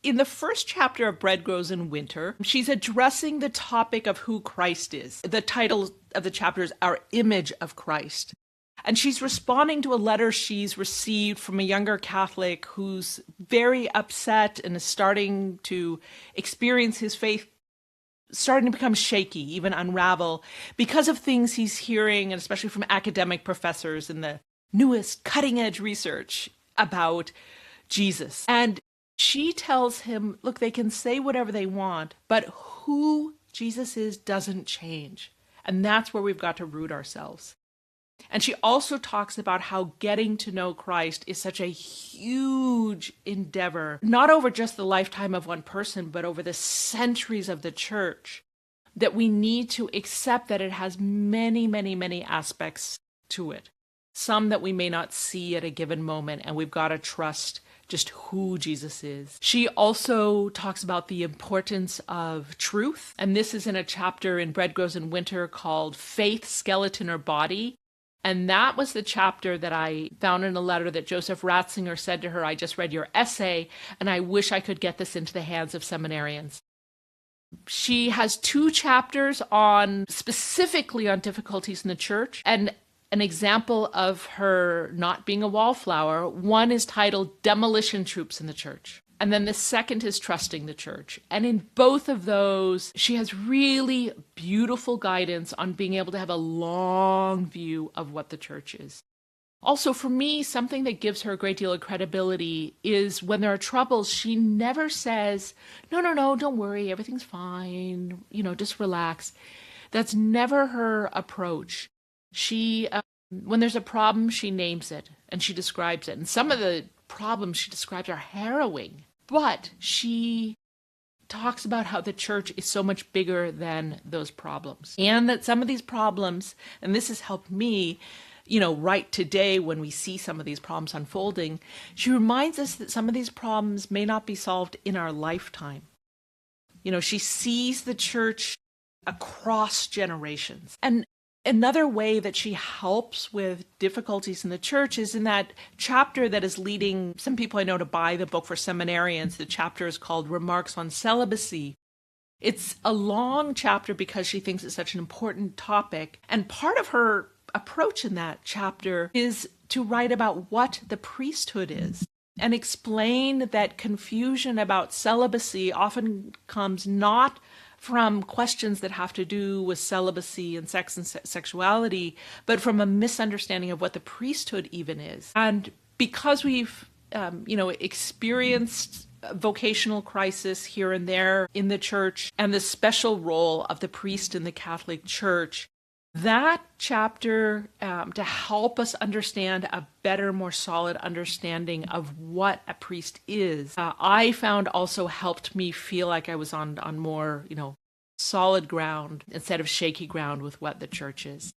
In the first chapter of Bread Grows in Winter, she's addressing the topic of who Christ is. The title of the chapter is Our Image of Christ. And she's responding to a letter she's received from a younger Catholic who's very upset and is starting to experience his faith starting to become shaky, even unravel, because of things he's hearing, and especially from academic professors in the newest cutting-edge research about Jesus. And she tells him, look, they can say whatever they want, but who Jesus is doesn't change. And that's where we've got to root ourselves. And she also talks about how getting to know Christ is such a huge endeavor, not over just the lifetime of one person, but over the centuries of the church, that we need to accept that it has many, many, many aspects to it. Some that we may not see at a given moment, and we've got to trust just who Jesus is. She also talks about the importance of truth, and this is in a chapter in Bread Grows in Winter called Faith, Skeleton or Body. And that was the chapter that I found in a letter that Joseph Ratzinger said to her, I just read your essay, and I wish I could get this into the hands of seminarians. She has 2 chapters specifically on difficulties in the church, and an example of her not being a wallflower. One is titled Demolition Troops in the Church. And then the second is Trusting the Church. And in both of those, she has really beautiful guidance on being able to have a long view of what the church is. Also, for me, something that gives her a great deal of credibility is when there are troubles, she never says, no, don't worry, everything's fine, just relax. That's never her approach. She, when there's a problem, she names it and she describes it. And some of the problems she describes are harrowing. But she talks about how the church is so much bigger than those problems. And that some of these problems, and this has helped me, right today when we see some of these problems unfolding, she reminds us that some of these problems may not be solved in our lifetime. She sees the church across generations. And another way that she helps with difficulties in the church is in that chapter that is leading some people I know to buy the book for seminarians. The chapter is called Remarks on Celibacy. It's a long chapter because she thinks it's such an important topic. And part of her approach in that chapter is to write about what the priesthood is and explain that confusion about celibacy often comes not from questions that have to do with celibacy and sex and sexuality, but from a misunderstanding of what the priesthood even is. And because we've, experienced vocational crisis here and there in the church and the special role of the priest in the Catholic Church, that chapter, to help us understand a better, more solid understanding of what a priest is, I found also helped me feel like I was on more, solid ground instead of shaky ground with what the church is.